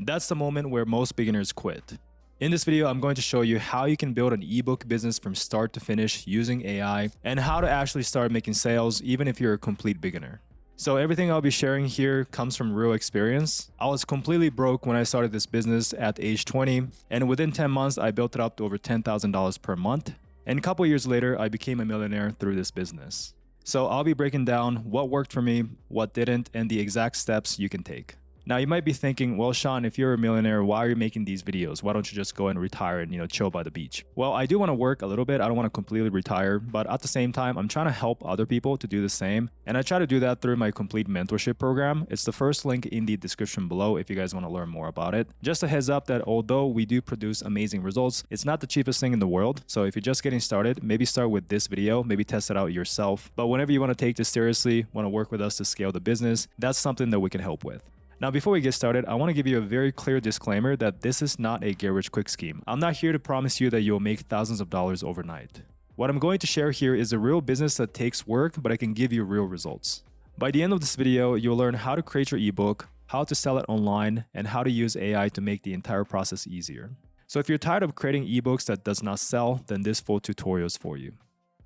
That's the moment where most beginners quit. In this video, I'm going to show you how you can build an ebook business from start to finish using AI and how to actually start making sales even if you're a complete beginner. So everything I'll be sharing here comes from real experience. I was completely broke when I started this business at age 20, and within 10 months, I built it up to over $10,000 per month. And a couple years later, I became a millionaire through this business. So I'll be breaking down what worked for me, what didn't, and the exact steps you can take. Now you might be thinking, well, Sean, if you're a millionaire, why are you making these videos? Why don't you just go and retire and, chill by the beach? Well, I do want to work a little bit. I don't want to completely retire, but at the same time, I'm trying to help other people to do the same. And I try to do that through my complete mentorship program. It's the first link in the description below if you guys want to learn more about it. Just a heads up that although we do produce amazing results, it's not the cheapest thing in the world. So if you're just getting started, maybe start with this video, maybe test it out yourself. But whenever you want to take this seriously, want to work with us to scale the business, that's something that we can help with. Now, before we get started, I want to give you a very clear disclaimer that this is not a get rich quick scheme. I'm not here to promise you that you'll make thousands of dollars overnight. What I'm going to share here is a real business that takes work, but I can give you real results. By the end of this video, you'll learn how to create your ebook, how to sell it online, and how to use AI to make the entire process easier. So if you're tired of creating ebooks that does not sell, then this full tutorial is for you.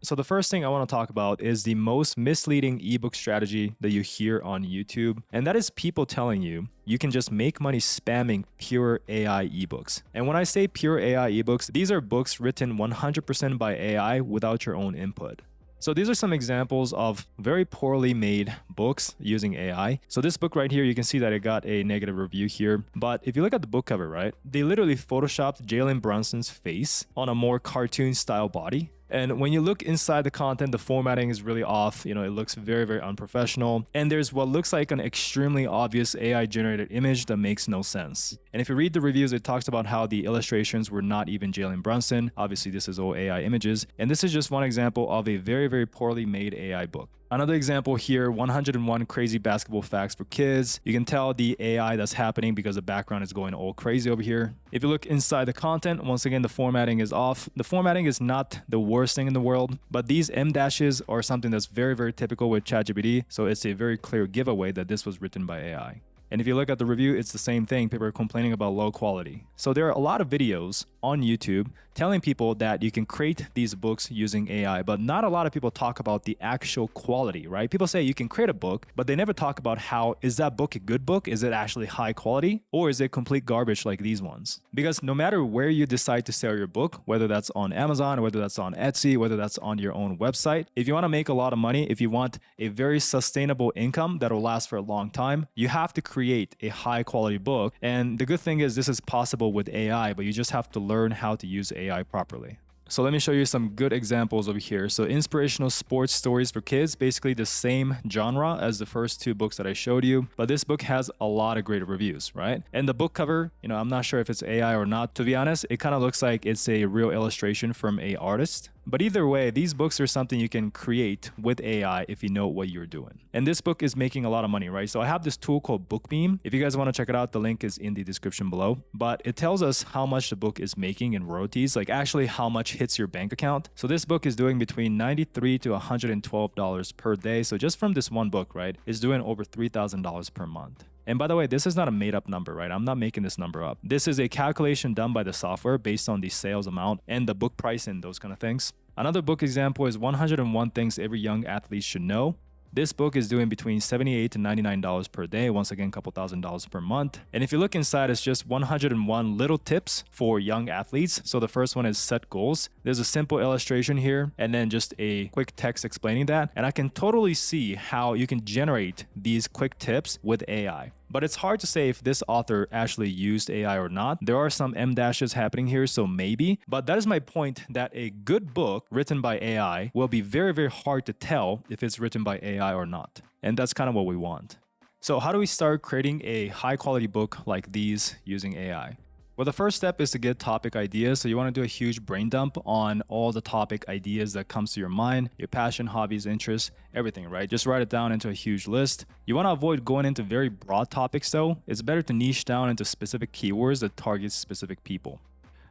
So the first thing I want to talk about is the most misleading ebook strategy that you hear on YouTube, and that is people telling you you can just make money spamming pure AI ebooks. And when I say pure AI ebooks, these are books written 100% by AI without your own input. So these are some examples of very poorly made books using AI. So this book right here, you can see that it got a negative review here. But if you look at the book cover, right, they literally photoshopped Jalen Brunson's face on a more cartoon style body. And when you look inside the content, the formatting is really off. It looks very, very unprofessional. And there's what looks like an extremely obvious AI generated image that makes no sense. And if you read the reviews, it talks about how the illustrations were not even Jalen Brunson. Obviously, this is all AI images. And this is just one example of a very, very poorly made AI book. Another example here, 101 crazy basketball facts for kids. You can tell the AI that's happening because the background is going all crazy over here. If you look inside the content, once again, the formatting is off. The formatting is not the worst thing in the world, but these M dashes are something that's very, very typical with ChatGPT. So it's a very clear giveaway that this was written by AI. And if you look at the review, it's the same thing. People are complaining about low quality. So there are a lot of videos on YouTube telling people that you can create these books using AI, but not a lot of people talk about the actual quality, right? People say you can create a book, but they never talk about how is that book a good book? Is it actually high quality? Or is it complete garbage like these ones? Because no matter where you decide to sell your book, whether that's on Amazon, whether that's on Etsy, whether that's on your own website, if you want to make a lot of money, if you want a very sustainable income that will last for a long time, you have to create a high quality book. And the good thing is this is possible with AI, but you just have to learn how to use AI properly. So let me show you some good examples over here. So inspirational sports stories for kids, basically the same genre as the first two books that I showed you, but this book has a lot of great reviews, right? And the book cover, I'm not sure if it's AI or not. To be honest, it kind of looks like it's a real illustration from an artist. But either way, these books are something you can create with AI if you know what you're doing. And this book is making a lot of money, right? So I have this tool called BookBeam. If you guys want to check it out, the link is in the description below. But it tells us how much the book is making in royalties, like actually how much hits your bank account. So this book is doing between $93 to $112 per day. So just from this one book, right, is doing over $3,000 per month. And by the way, this is not a made up number, right? I'm not making this number up. This is a calculation done by the software based on the sales amount and the book price and those kind of things. Another book example is 101 Things Every Young Athlete Should Know. This book is doing between $78 to $99 per day, once again, a couple $1,000s per month. And if you look inside, it's just 101 little tips for young athletes. So the first one is set goals. There's a simple illustration here, and then just a quick text explaining that. And I can totally see how you can generate these quick tips with AI. But it's hard to say if this author actually used AI or not. There are some M dashes happening here, so maybe. But that is my point, that a good book written by AI will be very, very hard to tell if it's written by AI or not. And that's kind of what we want. So how do we start creating a high quality book like these using AI? Well, the first step is to get topic ideas. So you want to do a huge brain dump on all the topic ideas that comes to your mind, your passion, hobbies, interests, everything, right? Just write it down into a huge list. You want to avoid going into very broad topics though. It's better to niche down into specific keywords that target specific people.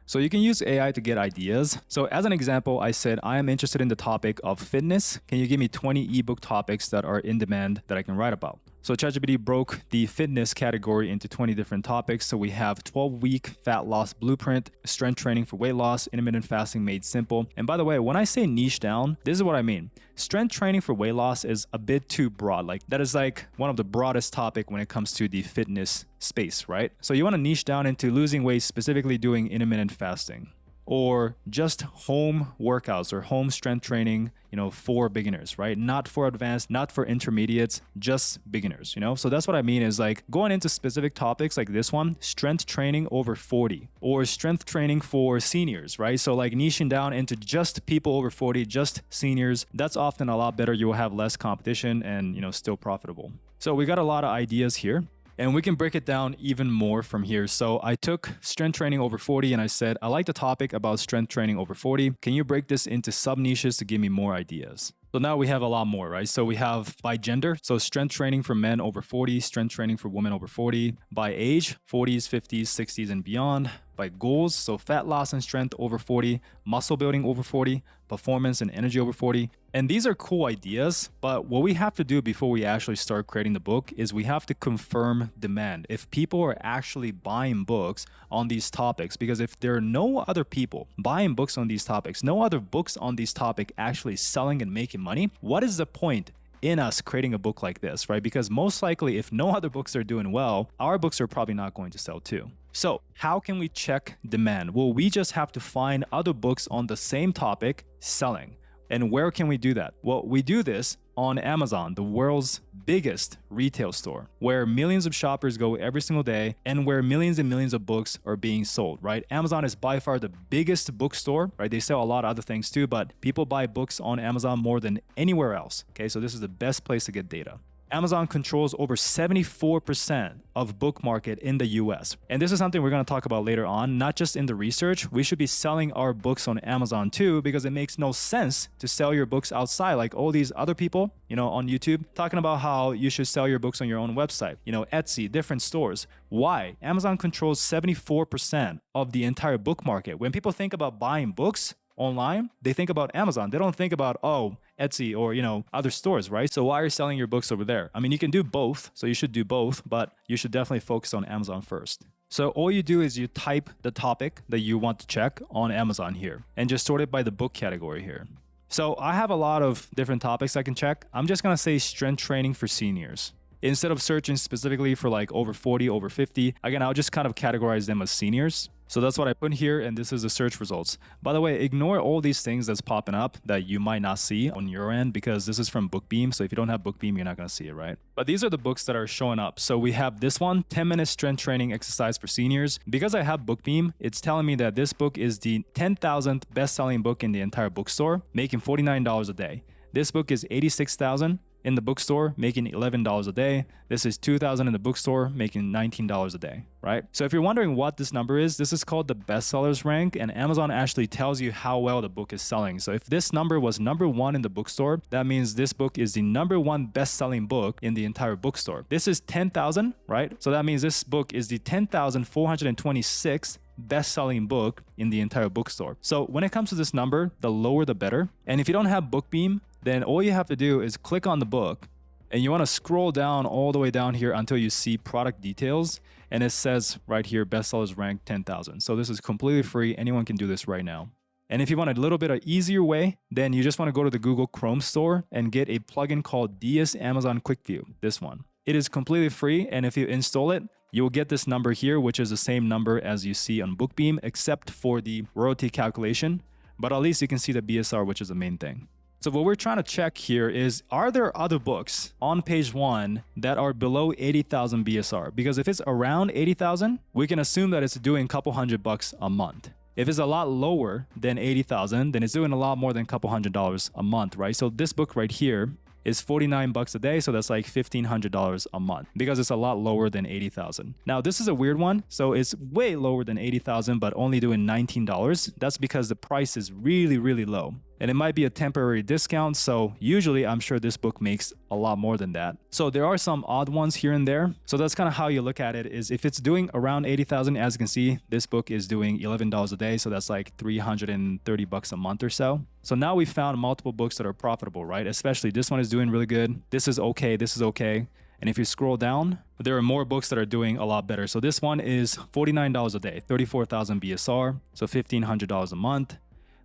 So you can use AI to get ideas. So as an example, I said, I am interested in the topic of fitness. Can you give me 20 ebook topics that are in demand that I can write about? So ChatGPT broke the fitness category into 20 different topics. So we have 12-week fat loss blueprint, strength training for weight loss, intermittent fasting made simple. And by the way, when I say niche down, this is what I mean. Strength training for weight loss is a bit too broad. Like that is like one of the broadest topic when it comes to the fitness space, right? So you want to niche down into losing weight, specifically doing intermittent fasting, or just home workouts or home strength training, for beginners, right? Not for advanced, not for intermediates, just beginners, So that's what I mean is like going into specific topics like this one, strength training over 40 or strength training for seniors, right? So like niching down into just people over 40, just seniors, that's often a lot better. You will have less competition and, still profitable. So we got a lot of ideas here. And we can break it down even more from here. So I took strength training over 40 and I said, I like the topic about strength training over 40. Can you break this into sub niches to give me more ideas? So now we have a lot more, right? So we have by gender. So strength training for men over 40, strength training for women over 40. By age, 40s, 50s, 60s, and beyond. By goals, so fat loss and strength over 40, muscle building over 40, performance and energy over 40. And these are cool ideas, but what we have to do before we actually start creating the book is we have to confirm demand. If people are actually buying books on these topics, because if there are no other people buying books on these topics, no other books on these topics actually selling and making money, what is the point in us creating a book like this, right? Because most likely, if no other books are doing well, our books are probably not going to sell too. So how can we check demand? Well, we just have to find other books on the same topic selling. And where can we do that? Well, we do this on Amazon, the world's biggest retail store, where millions of shoppers go every single day and where millions and millions of books are being sold, right? Amazon is by far the biggest bookstore, right? They sell a lot of other things too, but people buy books on Amazon more than anywhere else. Okay, so this is the best place to get data. Amazon controls over 74% of book market in the US. And this is something we're going to talk about later on, not just in the research. We should be selling our books on Amazon too, because it makes no sense to sell your books outside like all these other people, on YouTube talking about how you should sell your books on your own website, Etsy, different stores. Why? Amazon controls 74% of the entire book market. When people think about buying books online, they think about Amazon. They don't think about, Etsy or, other stores, right? So why are you selling your books over there? I mean, you can do both. So you should do both, but you should definitely focus on Amazon first. So all you do is you type the topic that you want to check on Amazon here and just sort it by the book category here. So I have a lot of different topics I can check. I'm just going to say strength training for seniors. Instead of searching specifically for like over 40, over 50, again, I'll just kind of categorize them as seniors. So that's what I put here, and this is the search results. By the way, ignore all these things that's popping up that you might not see on your end because this is from BookBeam. So if you don't have BookBeam, you're not going to see it, right? But these are the books that are showing up. So we have this one, 10-minute strength training exercise for seniors. Because I have BookBeam, it's telling me that this book is the 10,000th best-selling book in the entire bookstore, making $49 a day. This book is 86,000 in the bookstore, making $11 a day. This is $2,000 in the bookstore, making $19 a day, right? So if you're wondering what this number is, this is called the bestsellers rank, and Amazon actually tells you how well the book is selling. So if this number was number 1 in the bookstore, that means this book is the number 1 best-selling book in the entire bookstore. This is 10,000, right? So that means this book is the 10,426 best-selling book in the entire bookstore. So when it comes to this number, the lower the better. And if you don't have BookBeam, then all you have to do is click on the book and you want to scroll down all the way down here until you see product details. And it says right here, bestsellers ranked 10,000. So this is completely free. Anyone can do this right now. And if you want a little bit of easier way, then you just want to go to the Google Chrome store and get a plugin called DS Amazon Quick View, this one. It is completely free. And if you install it, you will get this number here, which is the same number as you see on BookBeam, except for the royalty calculation. But at least you can see the BSR, which is the main thing. So what we're trying to check here is, are there other books on page 1 that are below 80,000 BSR? Because if it's around 80,000, we can assume that it's doing a couple $100 a month. If it's a lot lower than 80,000, then it's doing a lot more than a couple $100 a month, right? So this book right here is $49 a day, so that's like $1,500 a month because it's a lot lower than 80,000. Now, this is a weird one. So it's way lower than 80,000, but only doing $19. That's because the price is really, really low. And it might be a temporary discount. So usually I'm sure this book makes a lot more than that. So there are some odd ones here and there. So that's kind of how you look at it, is if it's doing around 80,000, as you can see, this book is doing $11 a day. So that's like $330 a month or so. So now we found multiple books that are profitable, right? Especially this one is doing really good. This is okay. This is okay. And if you scroll down, there are more books that are doing a lot better. So this one is $49 a day, 34,000 BSR, so $1,500 a month.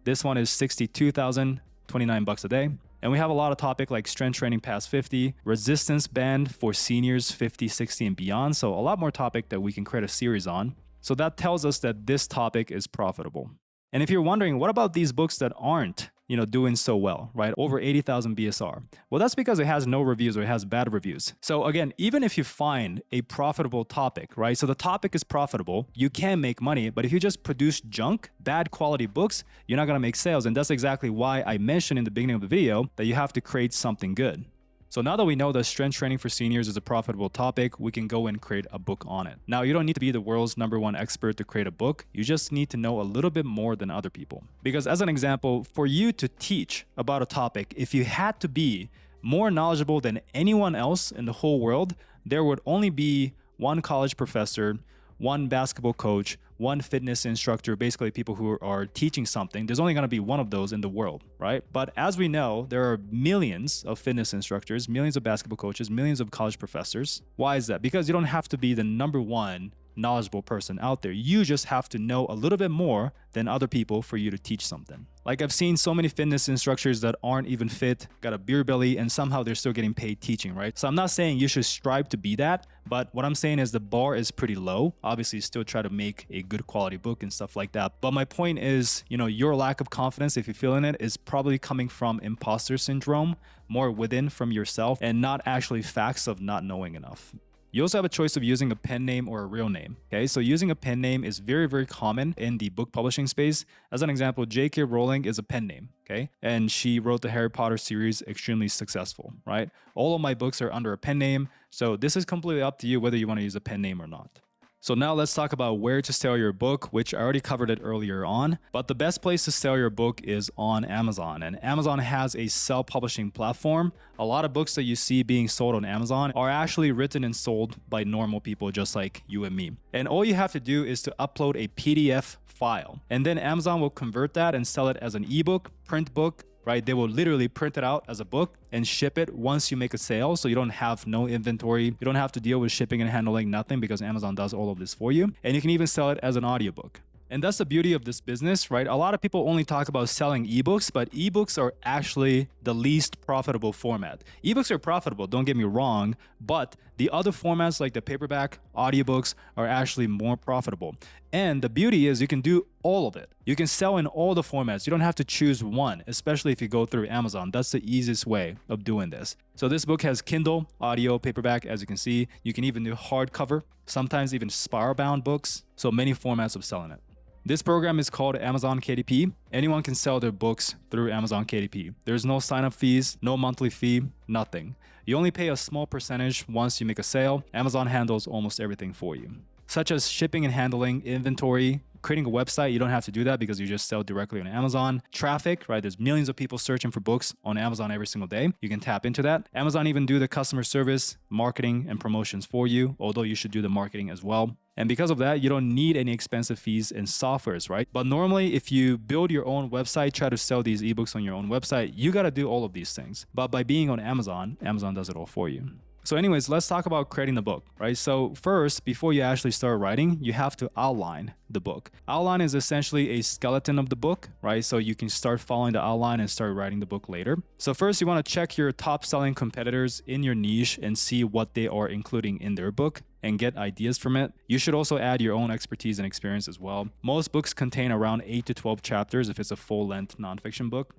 This one is 62,000, 29 bucks a day. And we have a lot of topic like strength training past 50, resistance band for seniors 50, 60 and beyond. So a lot more topic that we can create a series on. So that tells us that this topic is profitable. And if you're wondering, what about these books that aren't, doing so well, right? Over 80,000 BSR. Well, that's because it has no reviews or it has bad reviews. So again, even if you find a profitable topic, right? So the topic is profitable, you can make money, but if you just produce junk, bad quality books, you're not gonna make sales. And that's exactly why I mentioned in the beginning of the video that you have to create something good. So now that we know that strength training for seniors is a profitable topic, we can go and create a book on it. Now, you don't need to be the world's #1 expert to create a book. You just need to know a little bit more than other people. Because as an example, for you to teach about a topic, if you had to be more knowledgeable than anyone else in the whole world, there would only be one college professor, one basketball coach, one fitness instructor, basically people who are teaching something. There's only going to be one of those in the world, right? But as we know, there are millions of fitness instructors, millions of basketball coaches, millions of college professors. Why is that? Because you don't have to be the #1 knowledgeable person out there. You just have to know a little bit more than other people for you to teach something. Like I've seen so many fitness instructors that aren't even fit, got a beer belly, and somehow they're still getting paid teaching, right? So I'm not saying you should strive to be that, but what I'm saying is the bar is pretty low. Obviously, still try to make a good quality book and stuff like that. But my point is, your lack of confidence, if you're feeling it, is probably coming from imposter syndrome, more within from yourself, and not actually facts of not knowing enough. You also have a choice of using a pen name or a real name. Okay, so using a pen name is very, very common in the book publishing space. As an example, J.K. Rowling is a pen name, okay? And she wrote the Harry Potter series extremely successful, right? All of my books are under a pen name. So this is completely up to you whether you want to use a pen name or not. So now let's talk about where to sell your book, which I already covered it earlier on. But the best place to sell your book is on Amazon. And Amazon has a self-publishing platform. A lot of books that you see being sold on Amazon are actually written and sold by normal people just like you and me. And all you have to do is to upload a PDF file. And then Amazon will convert that and sell it as an ebook, print book, right? They will literally print it out as a book and ship it once you make a sale. So you don't have no inventory. You don't have to deal with shipping and handling, nothing, because Amazon does all of this for you. And you can even sell it as an audiobook. And that's the beauty of this business, right? A lot of people only talk about selling ebooks, but ebooks are actually the least profitable format. Ebooks are profitable, don't get me wrong, but the other formats like the paperback, audiobooks are actually more profitable. And the beauty is you can do all of it. You can sell in all the formats. You don't have to choose one, especially if you go through Amazon. That's the easiest way of doing this. So this book has Kindle, audio, paperback, as you can see. You can even do hardcover, sometimes even spiral-bound books. So many formats of selling it. This program is called Amazon KDP. Anyone can sell their books through Amazon KDP. There's no sign-up fees, no monthly fee, nothing. You only pay a small percentage once you make a sale. Amazon handles almost everything for you, such as shipping and handling, inventory, creating a website. You don't have to do that because you just sell directly on Amazon. Traffic, right? There's millions of people searching for books on Amazon every single day. You can tap into that. Amazon even do the customer service, marketing, and promotions for you, although you should do the marketing as well. And because of that, you don't need any expensive fees and softwares, right? But normally, if you build your own website, try to sell these ebooks on your own website, you got to do all of these things. But by being on Amazon, Amazon does it all for you. So anyways, let's talk about creating the book, right? So first, before you actually start writing, you have to outline the book. Outline is essentially a skeleton of the book, right? So you can start following the outline and start writing the book later. So first, you want to check your top selling competitors in your niche and see what they are including in their book and get ideas from it. You should also add your own expertise and experience as well. Most books contain around 8 to 12 chapters if it's a full-length nonfiction book.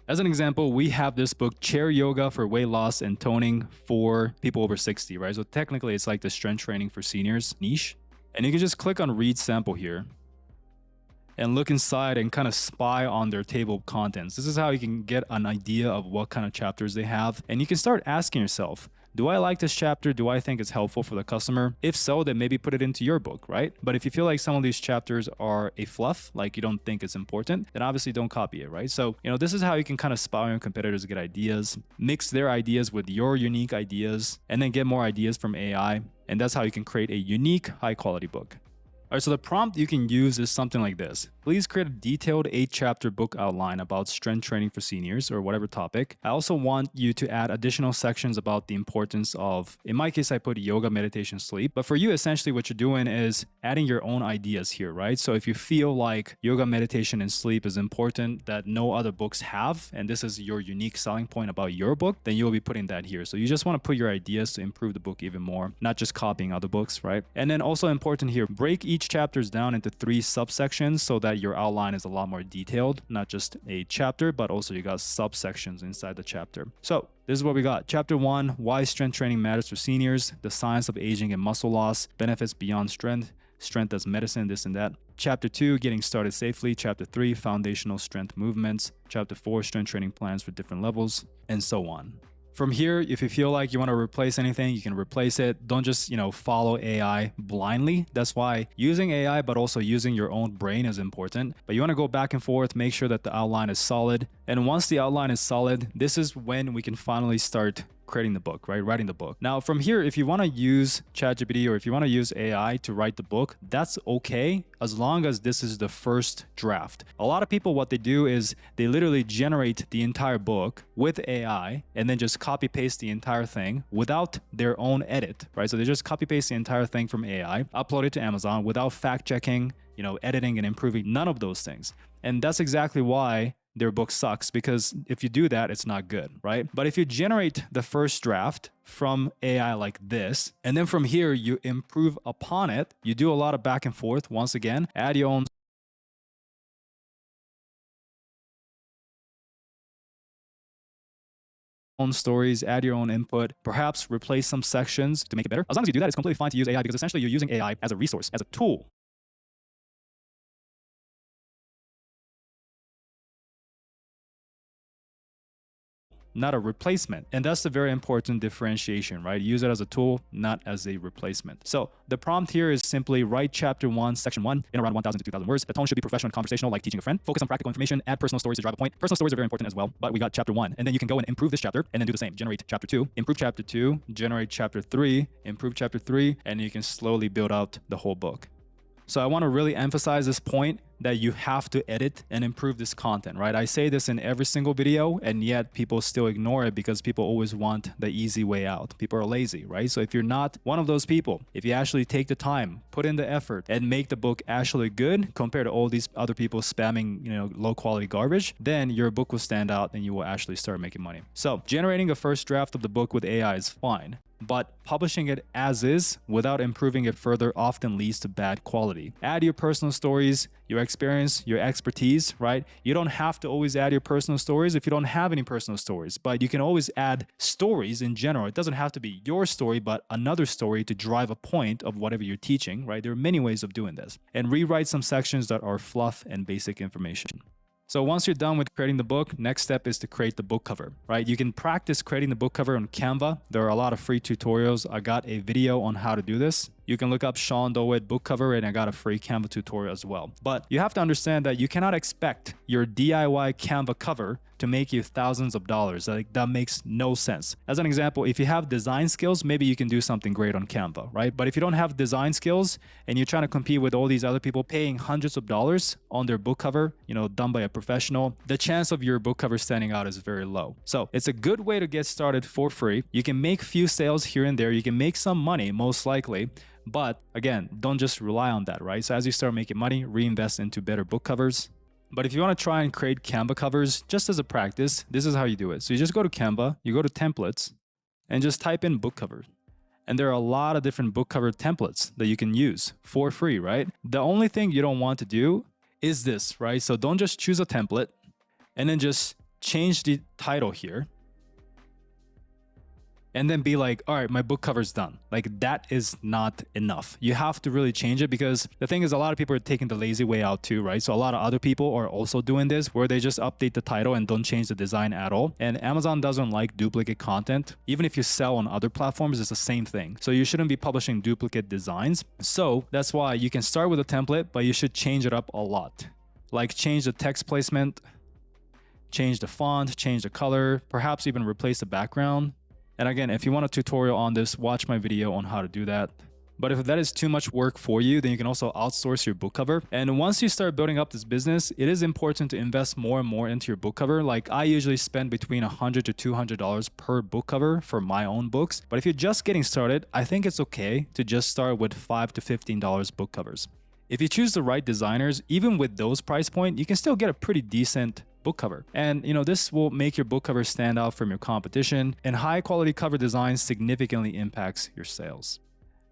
As an example, we have this book, Chair Yoga for Weight Loss and Toning for People Over 60, right? So technically, it's like the strength training for seniors niche. And you can just click on Read Sample here and look inside and kind of spy on their table of contents. This is how you can get an idea of what kind of chapters they have. And you can start asking yourself, do I like this chapter? Do I think it's helpful for the customer? If so, then maybe put it into your book, right? But if you feel like some of these chapters are a fluff, like you don't think it's important, then obviously don't copy it, right? So, this is how you can kind of spy on competitors to get ideas, mix their ideas with your unique ideas, and then get more ideas from AI. And that's how you can create a unique, high quality book. All right, so the prompt you can use is something like this. Please create a detailed 8-chapter book outline about strength training for seniors or whatever topic. I also want you to add additional sections about the importance of, in my case, I put yoga, meditation, sleep. But for you, essentially what you're doing is adding your own ideas here, right? So if you feel like yoga, meditation, and sleep is important that no other books have, and this is your unique selling point about your book, then you'll be putting that here. So you just want to put your ideas to improve the book even more, not just copying other books, right? And then also important here, break each chapters down into 3 subsections so that your outline is a lot more detailed, not just a chapter, but also you got subsections inside the chapter. So this is what we got. Chapter 1, why strength training matters for seniors, the science of aging and muscle loss, benefits beyond strength, strength as medicine, this and that. Chapter 2, getting started safely. Chapter 3, foundational strength movements. Chapter 4, strength training plans for different levels, and so on. From here, if you feel like you want to replace anything, you can replace it. Don't just, follow AI blindly. That's why using AI, but also using your own brain is important. But you want to go back and forth, make sure that the outline is solid. And once the outline is solid, this is when we can finally start creating the book, right? Writing the book. Now, from here, if you want to use ChatGPT or if you want to use AI to write the book, that's okay, as long as this is the first draft. A lot of people, what they do is they literally generate the entire book with AI and then just copy paste the entire thing without their own edit, right? So they just copy paste the entire thing from AI, upload it to Amazon without fact checking, editing and improving, none of those things. And that's exactly why their book sucks, because if you do that, it's not good, right? But if you generate the first draft from AI like this, and then from here, you improve upon it, you do a lot of back and forth, once again, add your own stories, add your own input, perhaps replace some sections to make it better. As long as you do that, it's completely fine to use AI because essentially you're using AI as a resource, as a tool. Not a replacement. And that's the very important differentiation, right? Use it as a tool, not as a replacement. So the prompt here is simply write chapter 1, section 1 in around 1,000 to 2,000 words. The tone should be professional and conversational, like teaching a friend. Focus on practical information, add personal stories to drive a point. Personal stories are very important as well, but we got chapter 1. And then you can go and improve this chapter and then do the same. Generate chapter 2, improve chapter 2, generate chapter 3, improve chapter 3, and you can slowly build out the whole book. So I want to really emphasize this point that you have to edit and improve this content, right? I say this in every single video, and yet people still ignore it because people always want the easy way out. People are lazy, right? So if you're not one of those people, if you actually take the time, put in the effort, and make the book actually good compared to all these other people spamming, low quality garbage, then your book will stand out and you will actually start making money. So generating a first draft of the book with AI is fine, but publishing it as is without improving it further often leads to bad quality. Add your personal stories, your experience, your expertise, right? You don't have to always add your personal stories if you don't have any personal stories, but you can always add stories in general. It doesn't have to be your story, but another story to drive a point of whatever you're teaching, right? There are many ways of doing this. And rewrite some sections that are fluff and basic information. So once you're done with creating the book, next step is to create the book cover, right? You can practice creating the book cover on Canva. There are a lot of free tutorials. I got a video on how to do this. You can look up Sean Dowett book cover and I got a free Canva tutorial as well. But you have to understand that you cannot expect your DIY Canva cover to make you thousands of dollars. That makes no sense. As an example, if you have design skills, maybe you can do something great on Canva, right? But if you don't have design skills and you're trying to compete with all these other people paying hundreds of dollars on their book cover, done by a professional, the chance of your book cover standing out is very low. So it's a good way to get started for free. You can make few sales here and there. You can make some money, most likely. But again, don't just rely on that, right? So as you start making money, reinvest into better book covers. But if you want to try and create Canva covers just as a practice, this is how you do it. So you just go to Canva, you go to templates, and just type in book cover. And there are a lot of different book cover templates that you can use for free, right? The only thing you don't want to do is this, right? So don't just choose a template and then just change the title here. And then be like, all right, my book cover's done. Like that is not enough. You have to really change it because the thing is a lot of people are taking the lazy way out too, right? So a lot of other people are also doing this where they just update the title and don't change the design at all. And Amazon doesn't like duplicate content. Even if you sell on other platforms, it's the same thing. So you shouldn't be publishing duplicate designs. So that's why you can start with a template, but you should change it up a lot. Like change the text placement, change the font, change the color, perhaps even replace the background. And again, if you want a tutorial on this, watch my video on how to do that. But if that is too much work for you, then you can also outsource your book cover. And once you start building up this business, it is important to invest more and more into your book cover. Like I usually spend between $100 to $200 per book cover for my own books. But if you're just getting started, I think it's okay to just start with $5 to $15 book covers. If you choose the right designers, even with those price point, you can still get a pretty decent book cover. And this will make your book cover stand out from your competition, and high quality cover design significantly impacts your sales.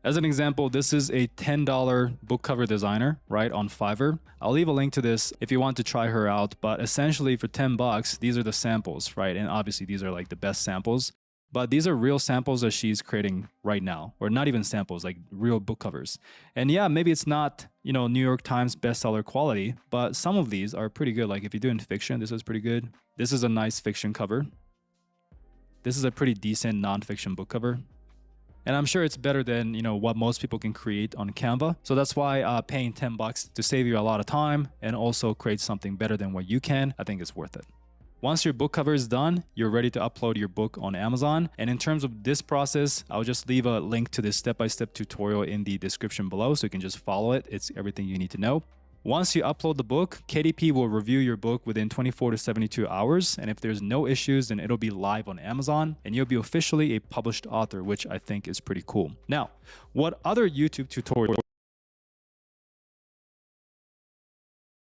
As an example, this is a $10 book cover designer, right, on Fiverr. I'll leave a link to this if you want to try her out, but essentially for 10 bucks, these are the samples, right? And obviously these are like the best samples, but these are real samples that she's creating right now, or not even samples, like real book covers. And yeah, maybe it's not, New York Times bestseller quality, but some of these are pretty good. Like if you're doing fiction, this is pretty good. This is a nice fiction cover. This is a pretty decent nonfiction book cover. And I'm sure it's better than, what most people can create on Canva. So that's why paying 10 bucks to save you a lot of time and also create something better than what you can, I think is worth it. Once your book cover is done, you're ready to upload your book on Amazon. And in terms of this process, I'll just leave a link to this step-by-step tutorial in the description below so you can just follow it. It's everything you need to know. Once you upload the book, KDP will review your book within 24 to 72 hours. And if there's no issues, then it'll be live on Amazon and you'll be officially a published author, which I think is pretty cool. Now, what other YouTube tutorials